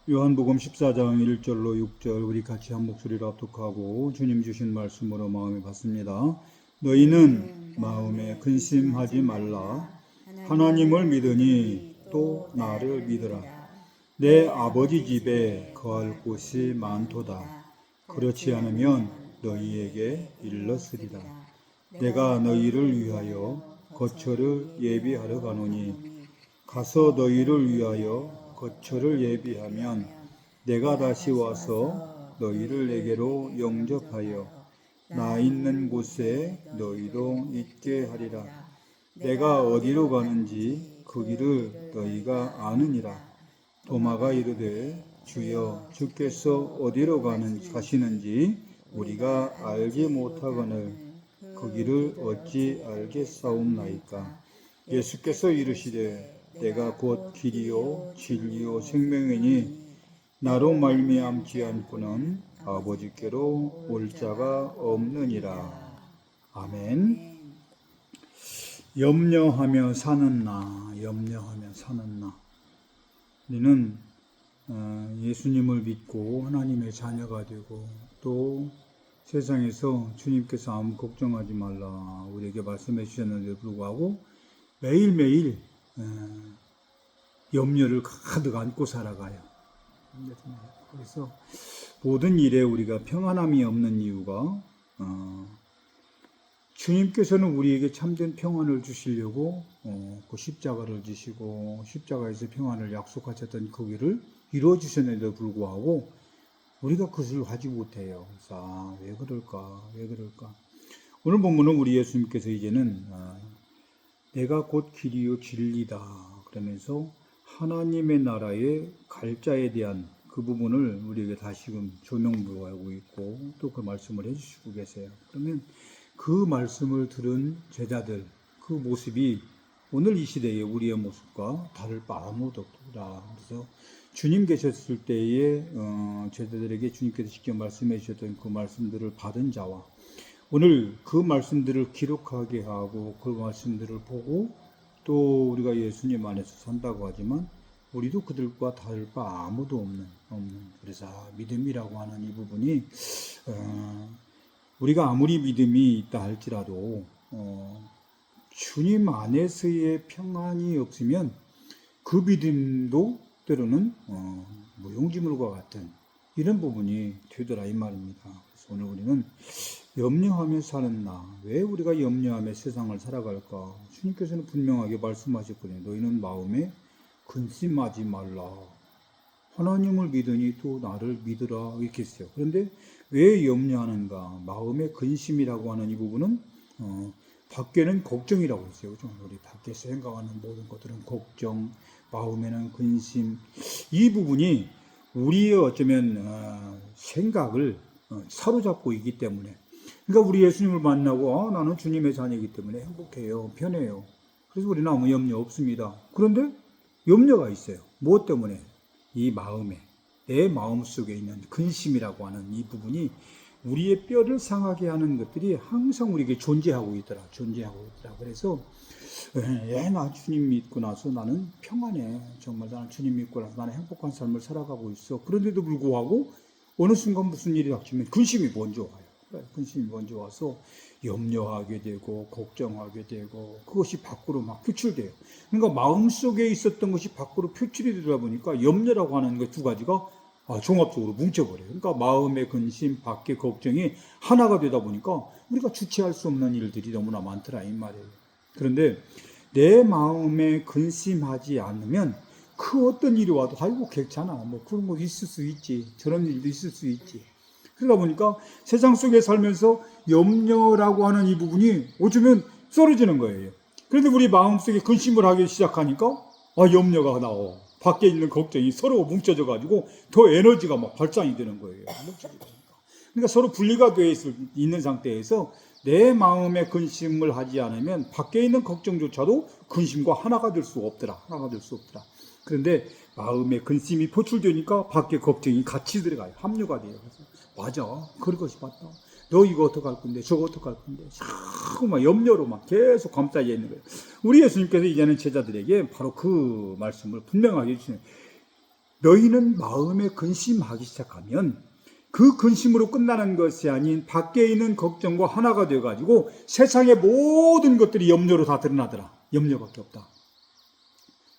요한복음 14장 1절로 6절 우리 같이 한 목소리로 합독하고 주님 주신 말씀으로 마음에 받습니다. 너희는 마음에 근심하지 말라. 하나님을 믿으니 또 나를 믿으라. 내 아버지 집에 거할 곳이 많도다. 그렇지 않으면 너희에게 일렀으리라. 내가 너희를 위하여 거처를 예비하러 가노니 가서 너희를 위하여 거처를 예비하면 내가 다시 와서 너희를 내게로 영접하여 나 있는 곳에 너희도 있게 하리라. 내가 어디로 가는지 그 길을 너희가 아느니라. 도마가 이르되 주여 주께서 어디로 가시는지 우리가 알지 못하거늘 그 길을 어찌 알겠사옵나이까. 예수께서 이르시되 내가 곧 길이요 진리요 생명이니 나로 말미암지 않고는 아버지께로 올 자가 없느니라. 아멘. 염려하며 사는 나, 염려하며 사는 나. 우리는 예수님을 믿고 하나님의 자녀가 되고 또 세상에서 주님께서 아무 걱정하지 말라 우리에게 말씀해 주셨는데도 불구하고 매일매일 염려를 가득 안고 살아가요. 그래서 모든 일에 우리가 평안함이 없는 이유가 주님께서는 우리에게 참된 평안을 주시려고 그 십자가를 지시고 십자가에서 평안을 약속하셨던 그 길을 이루어 주셨는데도 불구하고 우리가 그것을 하지 못해요. 그래서 왜 그럴까? 오늘 본문은 우리 예수님께서 이제는 내가 곧 길이요 진리다 그러면서 하나님의 나라의 갈자에 대한 그 부분을 우리에게 다시금 조명부하고 있고 또 그 말씀을 해주시고 계세요. 그러면 그 말씀을 들은 제자들 그 모습이 오늘 이 시대의 우리의 모습과 다를 바 아무도 없다. 그래서 주님 계셨을 때에 제자들에게 주님께서 직접 말씀해 주셨던 그 말씀들을 받은 자와 오늘 그 말씀들을 기록하게 하고 그 말씀들을 보고 또 우리가 예수님 안에서 산다고 하지만 우리도 그들과 다를 바 아무도 없는 그래서 믿음이라고 하는 이 부분이 우리가 아무리 믿음이 있다 할지라도 주님 안에서의 평안이 없으면 그 믿음도 때로는 무용지물과 같은 이런 부분이 되더라 이 말입니다. 그래서 오늘 우리는 염려하며 사는 나. 왜 우리가 염려하며 세상을 살아갈까? 주님께서는 분명하게 말씀하셨거든요. 너희는 마음에 근심하지 말라. 하나님을 믿으니 또 나를 믿으라 이렇게 했어요. 그런데 왜 염려하는가? 마음의 근심이라고 하는 이 부분은 밖에는 걱정이라고 했어요. 그렇죠? 우리 밖에서 생각하는 모든 것들은 걱정, 마음에는 근심. 이 부분이 우리의 어쩌면 생각을 사로잡고 있기 때문에 그러니까 우리 예수님을 만나고 나는 주님의 자녀이기 때문에 행복해요. 편해요. 그래서 우리는 아무 염려 없습니다. 그런데 염려가 있어요. 무엇 때문에? 이 마음에 내 마음속에 있는 근심이라고 하는 이 부분이 우리의 뼈를 상하게 하는 것들이 항상 우리에게 존재하고 있더라. 그래서 나 주님 믿고 나서 나는 평안해. 정말 나는 주님 믿고 나서 나는 행복한 삶을 살아가고 있어. 그런데도 불구하고 어느 순간 무슨 일이 닥치면 근심이 먼저 와요. 근심이 먼저 와서 염려하게 되고 걱정하게 되고 그것이 밖으로 막 표출돼요. 그러니까 마음속에 있었던 것이 밖으로 표출이 되다 보니까 염려라고 하는 것 두 가지가 종합적으로 뭉쳐버려요. 그러니까 마음의 근심, 밖의 걱정이 하나가 되다 보니까 우리가 주체할 수 없는 일들이 너무나 많더라 이 말이에요. 그런데 내 마음에 근심하지 않으면 그 어떤 일이 와도 아이고 괜찮아 뭐 그런 거 있을 수 있지 저런 일도 있을 수 있지. 그러다 보니까 세상 속에 살면서 염려라고 하는 이 부분이 어쩌면 썰어지는 거예요. 그런데 우리 마음속에 근심을 하기 시작하니까 염려가 나와. 밖에 있는 걱정이 서로 뭉쳐져 가지고 더 에너지가 막 발산이 되는 거예요. 그러니까 서로 분리가 되어 있는 상태에서 내 마음에 근심을 하지 않으면 밖에 있는 걱정조차도 근심과 하나가 될 수 없더라. 그런데 마음에 근심이 포출되니까 밖에 걱정이 같이 들어가요. 합류가 돼요. 맞아. 그런 것이 맞다. 너 이거 어떡할 건데 저거 어떡할 건데 자꾸 막 염려로 막 계속 감싸져 있는 거예요. 우리 예수님께서 이제는 제자들에게 바로 그 말씀을 분명하게 해주시는 너희는 마음에 근심하기 시작하면 그 근심으로 끝나는 것이 아닌 밖에 있는 걱정과 하나가 되어가지고 세상의 모든 것들이 염려로 다 드러나더라. 염려밖에 없다.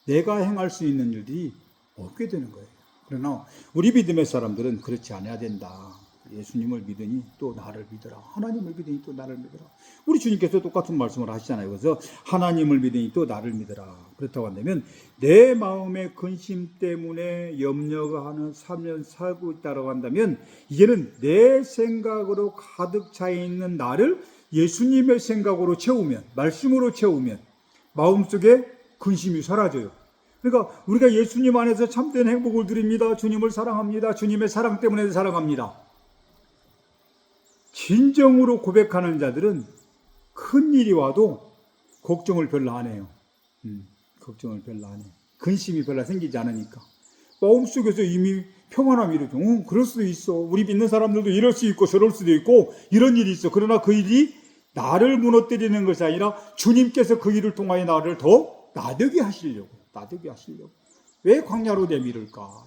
내가 행할 수 있는 일들이 없게 되는 거예요. 그러나 우리 믿음의 사람들은 그렇지 않아야 된다. 예수님을 믿으니 또 나를 믿어라. 하나님을 믿으니 또 나를 믿어라. 우리 주님께서 똑같은 말씀을 하시잖아요. 그래서 하나님을 믿으니 또 나를 믿어라. 그렇다고 한다면 내 마음의 근심 때문에 염려가 하는 3년 살고 있다고 한다면 이제는 내 생각으로 가득 차 있는 나를 예수님의 생각으로 채우면, 말씀으로 채우면 마음속에 근심이 사라져요. 그러니까 우리가 예수님 안에서 참된 행복을 누립니다. 주님을 사랑합니다. 주님의 사랑 때문에 사랑합니다. 진정으로 고백하는 자들은 큰 일이 와도 걱정을 별로 안 해요. 걱정을 별로 안 해요. 근심이 별로 생기지 않으니까. 마음속에서 이미 평안함이 이러죠. 그럴 수도 있어. 우리 믿는 사람들도 이럴 수 있고 저럴 수도 있고 이런 일이 있어. 그러나 그 일이 나를 무너뜨리는 것이 아니라 주님께서 그 일을 통하여 나를 더 나되게 하시려고. 왜 광야로 내밀을까?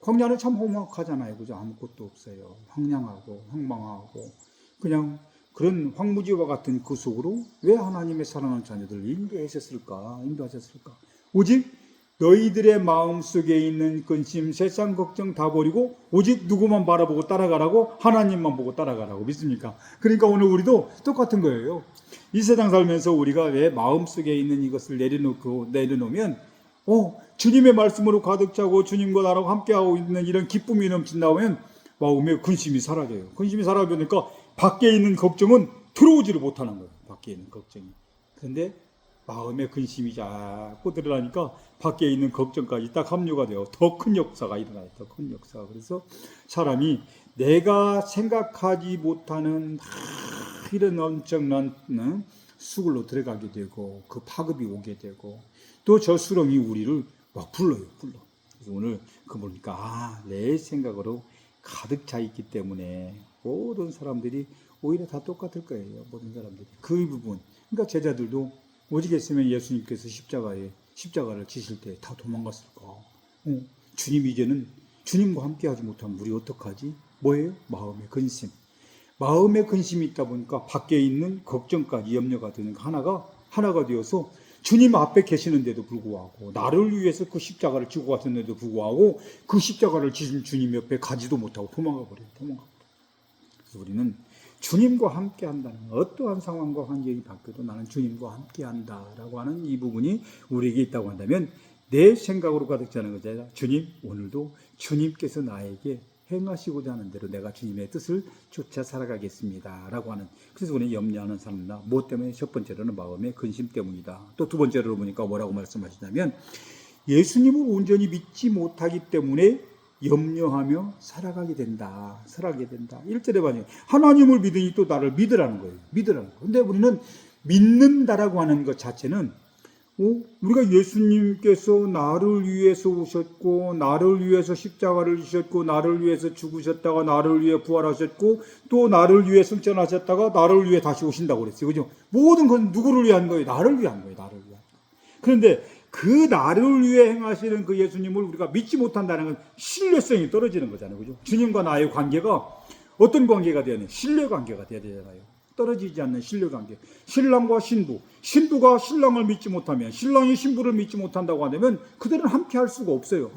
광야는 참 험악하잖아요. 그죠? 아무것도 없어요. 황량하고 황망하고 그냥 그런 황무지와 같은 그 속으로 왜 하나님의 사랑하는 자녀들을 인도하셨을까? 오직 너희들의 마음속에 있는 근심, 세상 걱정 다 버리고 오직 누구만 바라보고 따라가라고? 하나님만 보고 따라가라고. 믿습니까? 그러니까 오늘 우리도 똑같은 거예요. 이 세상 살면서 우리가 왜 마음속에 있는 이것을 내려놓으면 주님의 말씀으로 가득 차고 주님과 나랑 함께하고 있는 이런 기쁨이 넘친다면 마음의 근심이 사라져요. 근심이 사라지니까 밖에 있는 걱정은 들어오지를 못하는 거예요. 밖에 있는 걱정이. 그런데 마음의 근심이 자꾸 드러나니까 밖에 있는 걱정까지 딱 합류가 돼요. 더 큰 역사가 일어나요. 더 큰 역사가. 그래서 사람이 내가 생각하지 못하는 이런 엄청난 수굴로 들어가게 되고 그 파급이 오게 되고 또 저 수렁이 우리를 막 불러요. 그래서 오늘 그 보니까 내 생각으로 가득 차 있기 때문에 모든 사람들이 오히려 다 똑같을 거예요. 모든 사람들이. 그 부분. 그러니까 제자들도 오직했으면 예수님께서 십자가를 지실 때 다 도망갔을까? 주님 이제는 주님과 함께 하지 못하면 우리 어떡하지? 뭐예요? 마음의 근심. 마음의 근심이 있다 보니까 밖에 있는 걱정까지 염려가 되는 하나가 되어서 주님 앞에 계시는데도 불구하고 나를 위해서 그 십자가를 지고 갔는데도 불구하고 그 십자가를 지신 주님 옆에 가지도 못하고 도망가 버려요. 그래서 우리는 주님과 함께 한다는 어떠한 상황과 환경이 바뀌어도 나는 주님과 함께 한다라고 하는 이 부분이 우리에게 있다고 한다면 내 생각으로 가득 차는 것이 아니라 주님 오늘도 주님께서 나에게 행하시고자 하는 대로 내가 주님의 뜻을 쫓아 살아가겠습니다 라고 하는. 그래서 우리는 염려하는 사람이나 무엇 때문에? 첫 번째로는 마음의 근심 때문이다. 또 두 번째로 보니까 뭐라고 말씀하시냐면 예수님을 온전히 믿지 못하기 때문에 염려하며 살아가게 된다. 1절에 봐요. 하나님을 믿으니 또 나를 믿으라는 거예요. 그런데 우리는 믿는다라고 하는 것 자체는 우리가 예수님께서 나를 위해서 오셨고 나를 위해서 십자가를 지셨고 나를 위해서 죽으셨다가 나를 위해 부활하셨고 또 나를 위해 승천하셨다가 나를 위해 다시 오신다고 그랬어요. 그죠? 모든 건 누구를 위한 거예요? 나를 위한 거예요. 그런데 그 나를 위해 행하시는 그 예수님을 우리가 믿지 못한다는 건 신뢰성이 떨어지는 거잖아요. 그죠? 주님과 나의 관계가 어떤 관계가 돼야 되나요? 신뢰 관계가 돼야 되잖아요. 떨어지지 않는 신뢰관계. 신랑과 신부가 신랑을 믿지 못하면, 신랑이 신부를 믿지 못한다고 하면 그들은 함께 할 수가 없어요.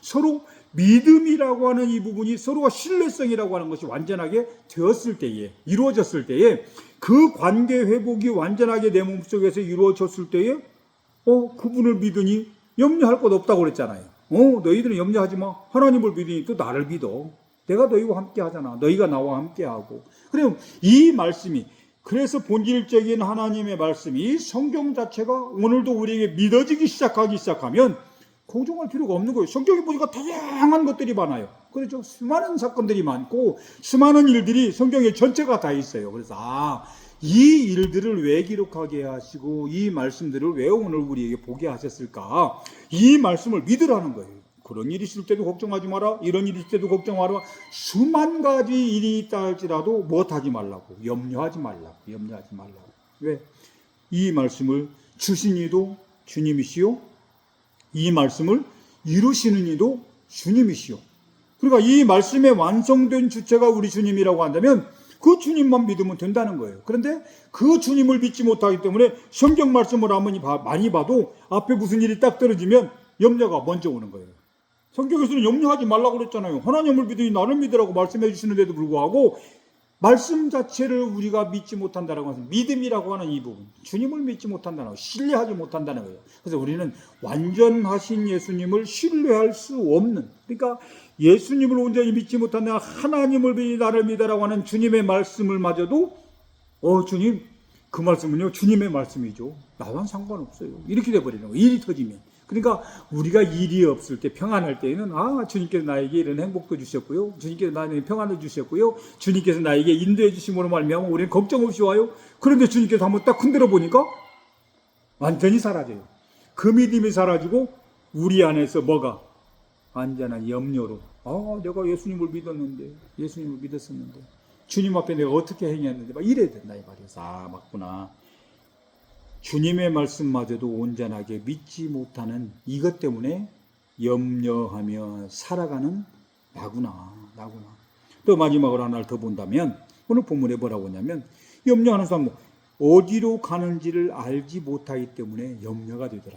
서로 믿음이라고 하는 이 부분이 서로가 신뢰성이라고 하는 것이 완전하게 되었을 때에, 이루어졌을 때에 그 관계 회복이 완전하게 내 몸속에서 이루어졌을 때에 그분을 믿으니 염려할 것 없다고 그랬잖아요. 너희들은 염려하지 마. 하나님을 믿으니 또 나를 믿어. 내가 너희와 함께 하잖아. 너희가 나와 함께 하고. 그럼 이 말씀이, 그래서 본질적인 하나님의 말씀이, 이 성경 자체가 오늘도 우리에게 믿어지기 시작하면 걱정할 필요가 없는 거예요. 성경에 보니까 다양한 것들이 많아요. 그렇죠? 수많은 사건들이 많고 수많은 일들이 성경에 전체가 다 있어요. 그래서 이 일들을 왜 기록하게 하시고 이 말씀들을 왜 오늘 우리에게 보게 하셨을까? 이 말씀을 믿으라는 거예요. 그런 일이 있을 때도 걱정하지 마라. 이런 일이 있을 때도 걱정 마라. 수만 가지 일이 있다 할지라도 못하지 말라고. 염려하지 말라고. 왜? 이 말씀을 주신 이도 주님이시요. 이 말씀을 이루시는 이도 주님이시오. 그러니까 이 말씀의 완성된 주체가 우리 주님이라고 한다면 그 주님만 믿으면 된다는 거예요. 그런데 그 주님을 믿지 못하기 때문에 성경 말씀을 아무리 많이 봐도 앞에 무슨 일이 딱 떨어지면 염려가 먼저 오는 거예요. 성경에서는 염려하지 말라고 그랬잖아요. 하나님을 믿으니 나를 믿으라고 말씀해 주시는데도 불구하고 말씀 자체를 우리가 믿지 못한다는 것은 믿음이라고 하는 이 부분, 주님을 믿지 못한다는 거, 신뢰하지 못한다는 거예요. 그래서 우리는 완전하신 예수님을 신뢰할 수 없는, 그러니까 예수님을 온전히 믿지 못한다, 하나님을 믿으니 나를 믿으라고 하는 주님의 말씀을 마저도 주님, 그 말씀은요 주님의 말씀이죠, 나와는 상관없어요, 이렇게 돼버리는 거예요. 일이 터지면. 그러니까 우리가 일이 없을 때, 평안할 때에는 주님께서 나에게 이런 행복도 주셨고요, 주님께서 나에게 평안을 주셨고요, 주님께서 나에게 인도해 주심으로 말미암아 우리는 걱정 없이 와요. 그런데 주님께서 한번 딱 흔들어 보니까 완전히 사라져요. 그 믿음이 사라지고 우리 안에서 뭐가? 완전한 염려로, 내가 예수님을 믿었는데, 예수님을 믿었었는데 주님 앞에 내가 어떻게 행했는데 막 이래야 된다 이 말이에요. 맞구나. 주님의 말씀마저도 온전하게 믿지 못하는 이것 때문에 염려하며 살아가는 나구나. 또 마지막으로 하나를 더 본다면 오늘 본문에 뭐라고 하냐면 염려하는 사람 어디로 가는지를 알지 못하기 때문에 염려가 되더라.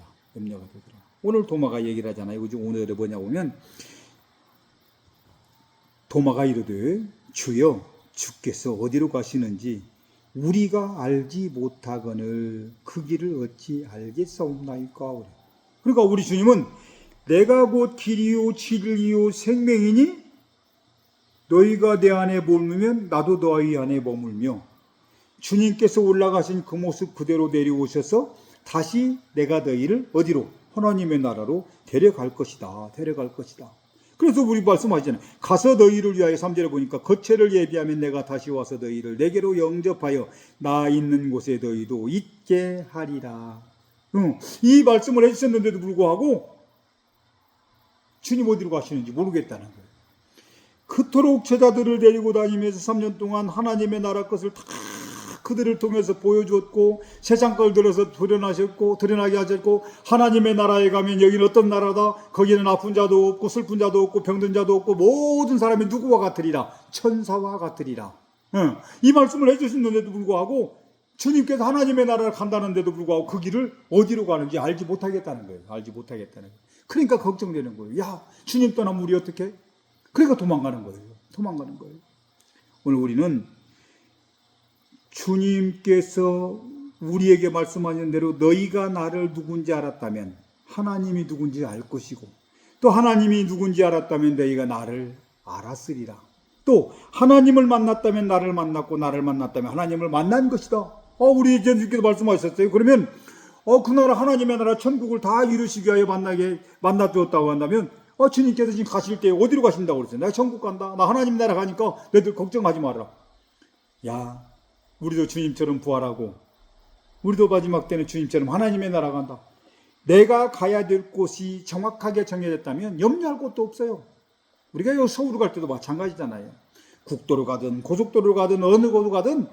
오늘 도마가 얘기를 하잖아요. 오늘은 뭐냐고 하면 도마가 이르되 주여 주께서 어디로 가시는지 우리가 알지 못하거늘 그 길을 어찌 알겠사옵나이까. 그러니까 우리 주님은 내가 곧 길이요 진리요 생명이니 너희가 내 안에 머물면 나도 너희 안에 머물며, 주님께서 올라가신 그 모습 그대로 내려오셔서 다시 내가 너희를 어디로? 하나님의 나라로 데려갈 것이다. 그래서 우리 말씀하시잖아요. 가서 너희를 위하여 3절에 보니까 거처를 예비하면 내가 다시 와서 너희를 내게로 영접하여 나 있는 곳에 너희도 있게 하리라. 이 말씀을 해주셨는데도 불구하고 주님 어디로 가시는지 모르겠다는 거예요. 그토록 제자들을 데리고 다니면서 3년 동안 하나님의 나라 것을 다 그들을 통해서 보여주었고 세상 걸 들어서 드러나게 하셨고, 하나님의 나라에 가면 여기는 어떤 나라다, 거기는 아픈 자도 없고 슬픈 자도 없고 병든 자도 없고 모든 사람이 누구와 같으리라? 천사와 같으리라. 이 말씀을 해주시는데도 불구하고 주님께서 하나님의 나라를 간다는데도 불구하고 그 길을 어디로 가는지 알지 못하겠다는 거예요. 그러니까 걱정되는 거예요. 주님 떠나면 우리 어떻게? 그러니까 도망가는 거예요. 오늘 우리는 주님께서 우리에게 말씀하신 대로 너희가 나를 누군지 알았다면 하나님이 누군지 알 것이고, 또 하나님이 누군지 알았다면 너희가 나를 알았으리라. 또 하나님을 만났다면 나를 만났고, 나를 만났다면 하나님을 만난 것이다. 우리 예수님께서 말씀하셨어요. 그러면 그 나라, 하나님의 나라 천국을 다 이루시기 위하여 만나 주었다고 한다면 주님께서 지금 가실 때 어디로 가신다고 그랬어요? 내가 천국 간다, 나 하나님 나라 가니까 너희들 걱정하지 마라. 우리도 주님처럼 부활하고 우리도 마지막 때는 주님처럼 하나님의 나라 간다. 내가 가야 될 곳이 정확하게 정해졌다면 염려할 것도 없어요. 우리가 여기 서울 갈 때도 마찬가지잖아요. 국도로 가든 고속도로로 가든 어느 곳으로 가든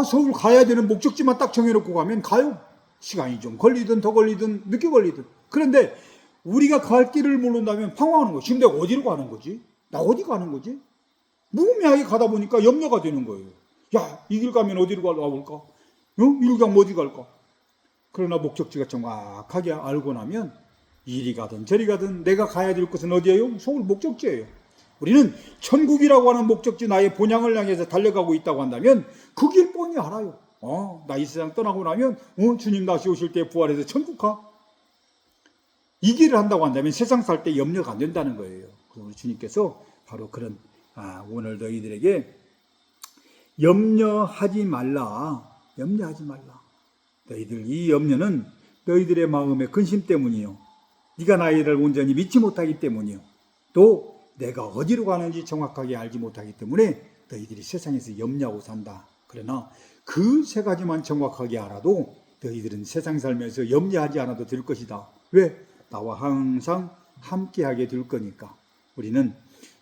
서울 가야 되는 목적지만 딱 정해놓고 가면 가요. 시간이 좀 걸리든 더 걸리든 늦게 걸리든. 그런데 우리가 갈 길을 모른다면 방황하는 거예요. 지금 내가 어디로 가는 거지? 나 어디 가는 거지? 무의미하게 가다 보니까 염려가 되는 거예요. 이 길 가면 어디로 가볼까? 이리 가면 어디 갈까? 그러나 목적지가 정확하게 알고 나면 이리 가든 저리 가든 내가 가야 될 곳은 어디예요? 서울 목적지예요. 우리는 천국이라고 하는 목적지, 나의 본향을 향해서 달려가고 있다고 한다면 그 길 뻔히 알아요. 나 이 세상 떠나고 나면 주님 다시 오실 때 부활해서 천국 가. 이 길을 한다고 한다면 세상 살 때 염려가 안 된다는 거예요. 그래서 우리 주님께서 바로 그런 오늘 너희들에게 염려하지 말라. 너희들 이 염려는 너희들의 마음의 근심 때문이요, 네가 나를 온전히 믿지 못하기 때문이요, 또 내가 어디로 가는지 정확하게 알지 못하기 때문에 너희들이 세상에서 염려하고 산다. 그러나 그 세 가지만 정확하게 알아도 너희들은 세상 살면서 염려하지 않아도 될 것이다. 왜? 나와 항상 함께하게 될 거니까. 우리는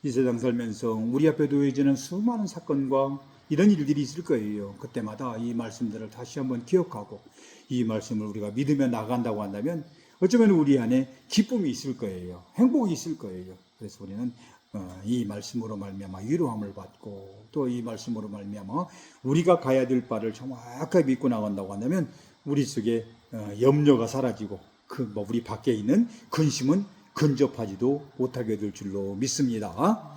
이 세상 살면서 우리 앞에 놓여지는 수많은 사건과 이런 일들이 있을 거예요. 그때마다 이 말씀들을 다시 한번 기억하고 이 말씀을 우리가 믿으며 나간다고 한다면 어쩌면 우리 안에 기쁨이 있을 거예요. 행복이 있을 거예요. 그래서 우리는 이 말씀으로 말미암아 위로함을 받고 또 이 말씀으로 말미암아 우리가 가야 될 바를 정확하게 믿고 나간다고 한다면 우리 속에 염려가 사라지고 우리 밖에 있는 근심은 근접하지도 못하게 될 줄로 믿습니다.